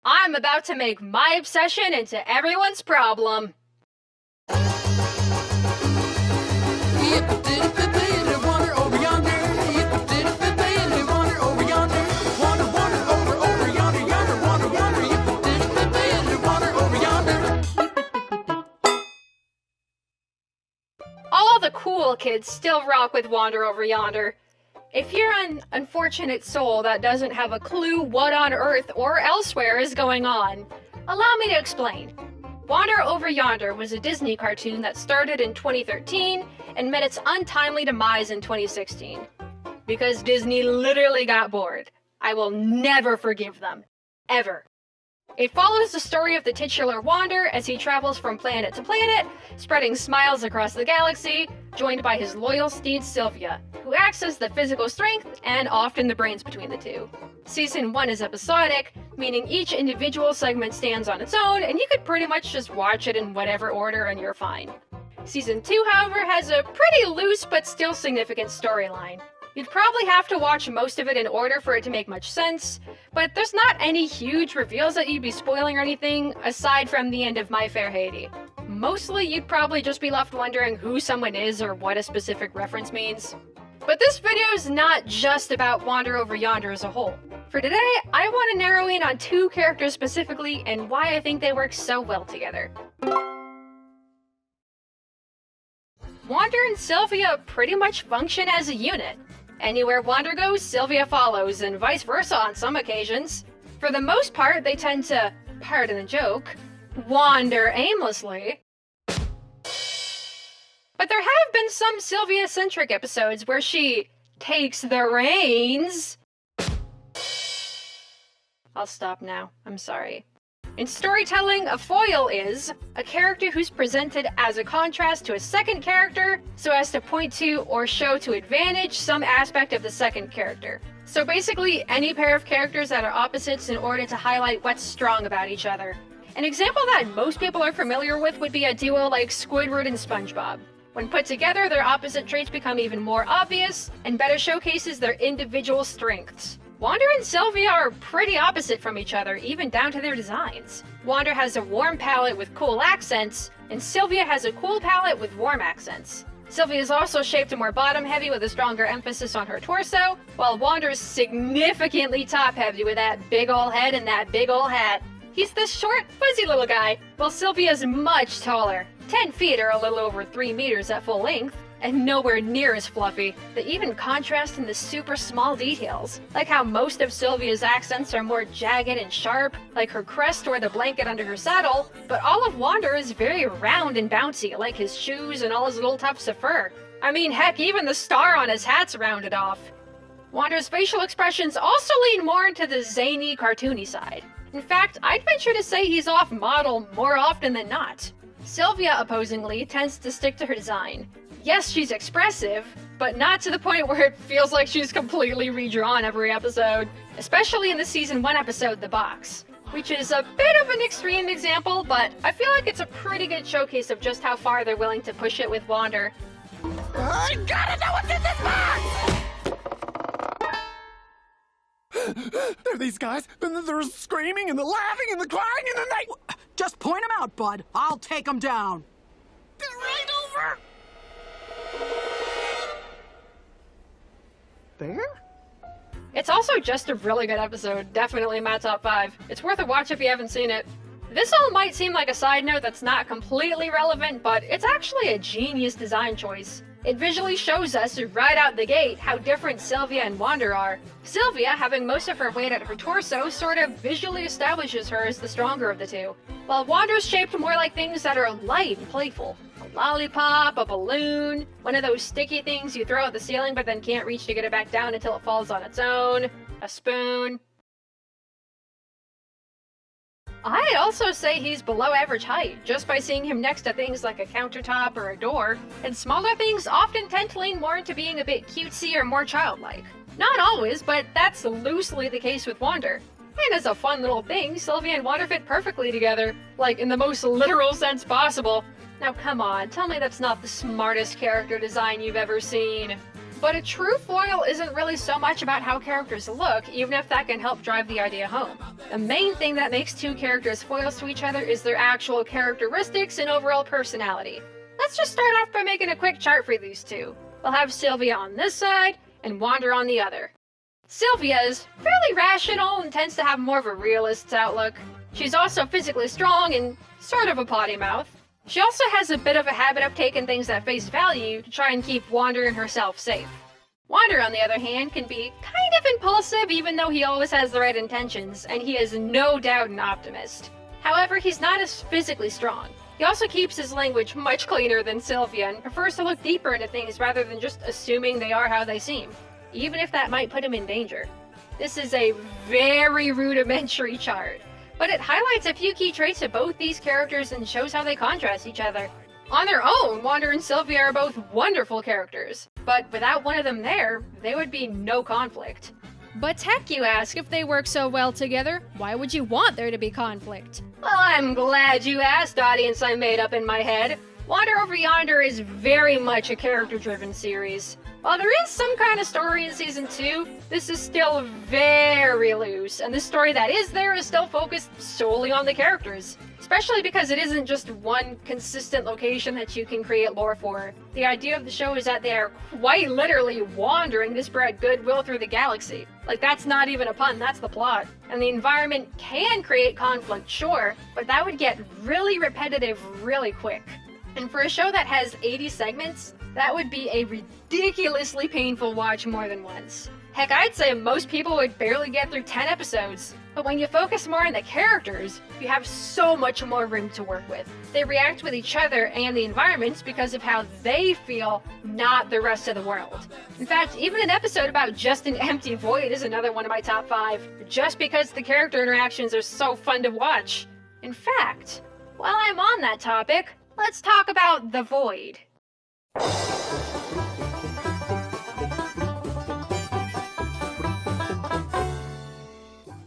I'm about to make my obsession into everyone's problem. Wander over yonder. Wander over yonder. Wander, wander over yonder, yonder. Wander, wander. Wander over yonder. All the cool kids still rock with Wander Over Yonder. If you're an unfortunate soul that doesn't have a clue what on Earth or elsewhere is going on, allow me to explain. Wander Over Yonder was a Disney cartoon that started in 2013 and met its untimely demise in 2016. Because Disney literally got bored. I will never forgive them. Ever. It follows the story of the titular Wander as he travels from planet to planet, spreading smiles across the galaxy, joined by his loyal steed Sylvia, who acts as the physical strength and often the brains between the two. Season 1 is episodic, meaning each individual segment stands on its own, and you could pretty much just watch it in whatever order and you're fine. Season 2, however, has a pretty loose but still significant storyline. You'd probably have to watch most of it in order for it to make much sense, but there's not any huge reveals that you'd be spoiling or anything, aside from the end of My Fair Lady. Mostly, you'd probably just be left wondering who someone is or what a specific reference means. But this video is not just about Wander Over Yonder as a whole. For today, I want to narrow in on two characters specifically and why I think they work so well together. Wander and Sylvia pretty much function as a unit. Anywhere Wander goes, Sylvia follows, and vice versa on some occasions. For the most part, they tend to, pardon the joke, wander aimlessly. But there have been some Sylvia-centric episodes where she takes the reins. I'll stop now. I'm sorry. In storytelling, a foil is a character who's presented as a contrast to a second character so as to point to or show to advantage some aspect of the second character. So basically, any pair of characters that are opposites in order to highlight what's strong about each other. An example that most people are familiar with would be a duo like Squidward and SpongeBob. When put together, their opposite traits become even more obvious and better showcases their individual strengths. Wander and Sylvia are pretty opposite from each other, even down to their designs. Wander has a warm palette with cool accents, and Sylvia has a cool palette with warm accents. Sylvia is also shaped more bottom-heavy with a stronger emphasis on her torso, while Wander's significantly top-heavy with that big ol' head and that big ol' hat. He's this short, fuzzy little guy, while Sylvia's much taller, 10 feet or a little over 3 meters at full length, and nowhere near as fluffy. They even contrast in the super small details, like how most of Sylvia's accents are more jagged and sharp, like her crest or the blanket under her saddle, but all of Wander is very round and bouncy, like his shoes and all his little tufts of fur. I mean, heck, even the star on his hat's rounded off. Wander's facial expressions also lean more into the zany, cartoony side. In fact, I'd venture to say he's off-model more often than not. Sylvia, opposingly, tends to stick to her design. Yes, she's expressive, but not to the point where it feels like she's completely redrawn every episode. Especially in the Season 1 episode, The Box. Which is a bit of an extreme example, but I feel like it's a pretty good showcase of just how far they're willing to push it with Wander. I gotta know what's in this box! There are these guys, and they're screaming, and the laughing, and the crying, and then they... Just point them out, bud. I'll take them down. They're right over! There? It's also just a really good episode, definitely in my top 5. It's worth a watch if you haven't seen it. This all might seem like a side note that's not completely relevant, but it's actually a genius design choice. It visually shows us right out the gate how different Sylvia and Wander are. Sylvia, having most of her weight at her torso, sort of visually establishes her as the stronger of the two, while Wander's shaped more like things that are light and playful. A lollipop, a balloon, one of those sticky things you throw at the ceiling but then can't reach to get it back down until it falls on its own, a spoon. I'd also say he's below average height, just by seeing him next to things like a countertop or a door, and smaller things often tend to lean more into being a bit cutesy or more childlike. Not always, but that's loosely the case with Wander. And as a fun little thing, Sylvia and Wander fit perfectly together, like in the most literal sense possible. Now come on, tell me that's not the smartest character design you've ever seen. But a true foil isn't really so much about how characters look, even if that can help drive the idea home. The main thing that makes two characters foils to each other is their actual characteristics and overall personality. Let's just start off by making a quick chart for these two. We'll have Sylvia on this side and Wander on the other. Sylvia is fairly rational and tends to have more of a realist's outlook. She's also physically strong and sort of a potty mouth. She also has a bit of a habit of taking things at face value to try and keep Wander and herself safe. Wander, on the other hand, can be kind of impulsive even though he always has the right intentions, and he is no doubt an optimist. However, he's not as physically strong. He also keeps his language much cleaner than Sylvia and prefers to look deeper into things rather than just assuming they are how they seem, even if that might put him in danger. This is a very rudimentary chart, but it highlights a few key traits of both these characters and shows how they contrast each other. On their own, Wander and Sylvia are both wonderful characters, but without one of them there, they would be no conflict. But heck, you ask, if they work so well together, why would you want there to be conflict? Well, I'm glad you asked, audience I made up in my head. Wander Over Yonder is very much a character-driven series. While there is some kind of story in Season 2, this is still very loose, and the story that is there is still focused solely on the characters. Especially because it isn't just one consistent location that you can create lore for. The idea of the show is that they are quite literally wandering to spread goodwill through the galaxy. Like, that's not even a pun, that's the plot. And the environment can create conflict, sure, but that would get really repetitive really quick. And for a show that has 80 segments, that would be a ridiculously painful watch more than once. Heck, I'd say most people would barely get through 10 episodes. But when you focus more on the characters, you have so much more room to work with. They react with each other and the environments because of how they feel, not the rest of the world. In fact, even an episode about just an empty void is another one of my top 5, just because the character interactions are so fun to watch. In fact, while I'm on that topic, let's talk about the void.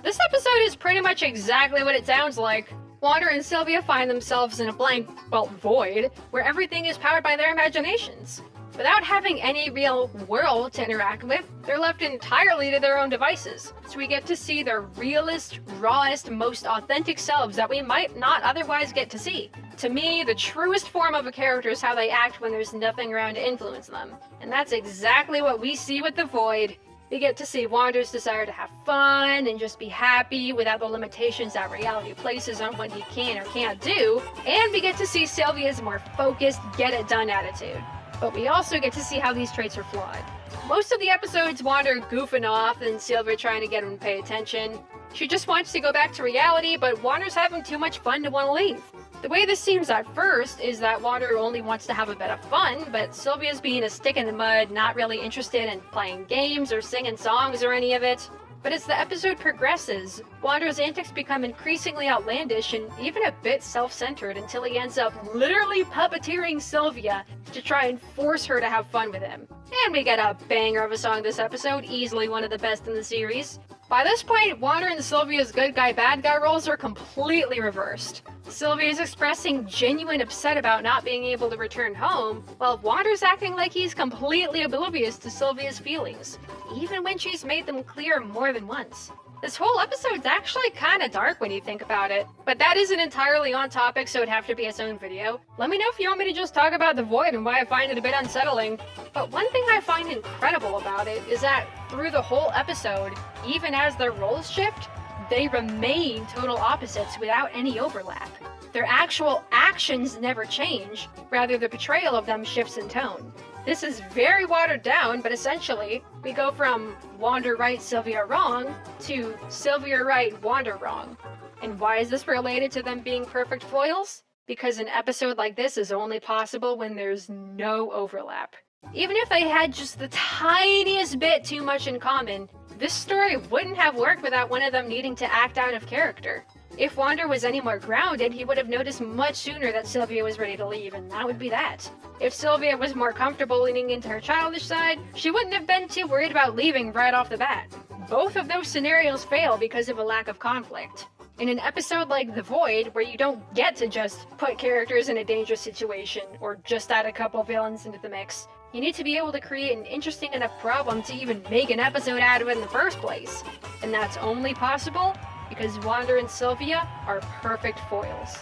This episode is pretty much exactly what it sounds like. Wander and Sylvia find themselves in a blank, well, void, where everything is powered by their imaginations. Without having any real world to interact with, they're left entirely to their own devices. So we get to see their realest, rawest, most authentic selves that we might not otherwise get to see. To me, the truest form of a character is how they act when there's nothing around to influence them. And that's exactly what we see with the void. We get to see Wander's desire to have fun and just be happy without the limitations that reality places on what he can or can't do, and we get to see Sylvia's more focused, get-it-done attitude. But we also get to see how these traits are flawed. Most of the episodes Wander goofing off and Sylvia trying to get him to pay attention. She just wants to go back to reality, but Wander's having too much fun to want to leave. The way this seems at first is that Wander only wants to have a bit of fun, but Sylvia's being a stick in the mud, not really interested in playing games or singing songs or any of it. But as the episode progresses, Wander's antics become increasingly outlandish and even a bit self-centered until he ends up literally puppeteering Sylvia to try and force her to have fun with him. And we get a banger of a song this episode, easily one of the best in the series. By this point, Wander and Sylvia's good guy bad guy roles are completely reversed. Sylvia is expressing genuine upset about not being able to return home, while Wander's acting like he's completely oblivious to Sylvia's feelings, even when she's made them clear more than once. This whole episode's actually kinda dark when you think about it, but that isn't entirely on topic, so it'd have to be its own video. Let me know if you want me to just talk about the void and why I find it a bit unsettling. But one thing I find incredible about it is that through the whole episode, even as their roles shift, they remain total opposites without any overlap. Their actual actions never change, rather the portrayal of them shifts in tone. This is very watered down, but essentially, we go from Wander right, Sylvia wrong, to Sylvia right, Wander wrong. And why is this related to them being perfect foils? Because an episode like this is only possible when there's no overlap. Even if they had just the tiniest bit too much in common, this story wouldn't have worked without one of them needing to act out of character. If Wander was any more grounded, he would have noticed much sooner that Sylvia was ready to leave, and that would be that. If Sylvia was more comfortable leaning into her childish side, she wouldn't have been too worried about leaving right off the bat. Both of those scenarios fail because of a lack of conflict. In an episode like The Void, where you don't get to just put characters in a dangerous situation, or just add a couple villains into the mix, You need to be able to create an interesting enough problem to even make an episode out of it in the first place. And that's only possible because Wander and Sylvia are perfect foils.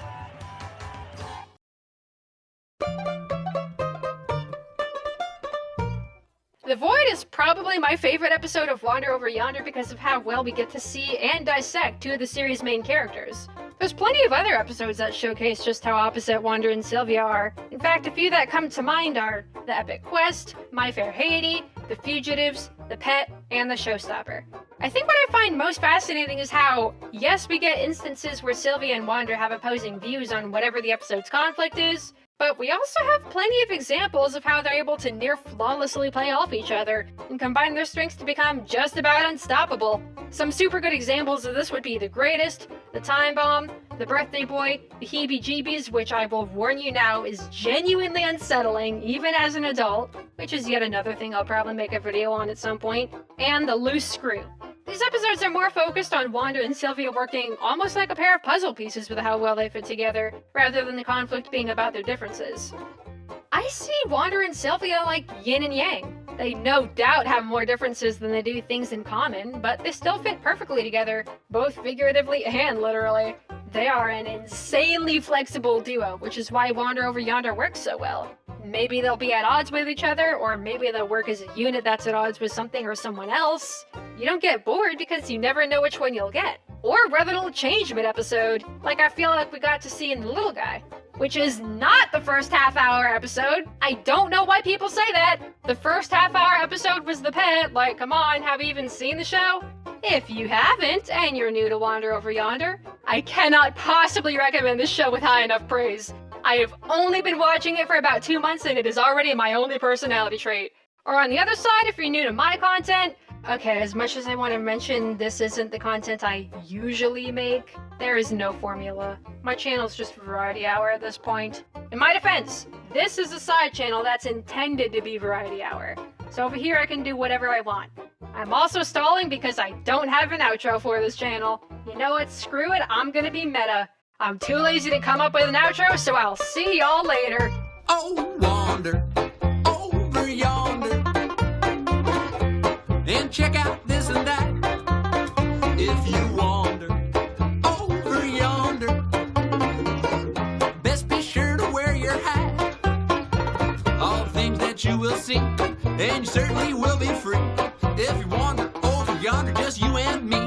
The Void is probably my favorite episode of Wander Over Yonder because of how well we get to see and dissect two of the series' main characters. There's plenty of other episodes that showcase just how opposite Wander and Sylvia are. In fact, a few that come to mind are The Epic Quest, My Fair Haiti, The Fugitives, The Pet, and The Showstopper. I think what I find most fascinating is how, yes, we get instances where Sylvia and Wander have opposing views on whatever the episode's conflict is, but we also have plenty of examples of how they're able to near flawlessly play off each other and combine their strengths to become just about unstoppable. Some super good examples of this would be The Greatest, The Time Bomb, The Birthday Boy, The Heebie-Jeebies, which I will warn you now is genuinely unsettling even as an adult, which is yet another thing I'll probably make a video on at some point, and The Loose Screw. These episodes are more focused on Wander and Sylvia working almost like a pair of puzzle pieces with how well they fit together, rather than the conflict being about their differences. I see Wander and Sylvia like yin and yang. They no doubt have more differences than they do things in common, but they still fit perfectly together, both figuratively and literally. They are an insanely flexible duo, which is why Wander Over Yonder works so well. Maybe they'll be at odds with each other, or maybe they'll work as a unit that's at odds with something or someone else. You don't get bored because you never know which one you'll get. Or whether it'll change mid-episode, like I feel like we got to see in The Little Guy. Which is not the first half-hour episode. I don't know why people say that. The first half-hour episode was The Pet. Like, come on, have you even seen the show? If you haven't, and you're new to Wander Over Yonder, I cannot possibly recommend this show with high enough praise. I have only been watching it for about 2 months and it is already my only personality trait. Or on the other side, if you're new to my content, okay, as much as I want to mention this isn't the content I usually make, there is no formula. My channel's just Variety Hour at this point. In my defense, this is a side channel that's intended to be Variety Hour. So over here I can do whatever I want. I'm also stalling because I don't have an outro for this channel. You know what, screw it, I'm gonna be meta. I'm too lazy to come up with an outro, so I'll see y'all later. Oh, wander over yonder and check out this and that. If you wander over yonder, best be sure to wear your hat. All the things that you will see, and you certainly will be free. If you wander over yonder, just you and me.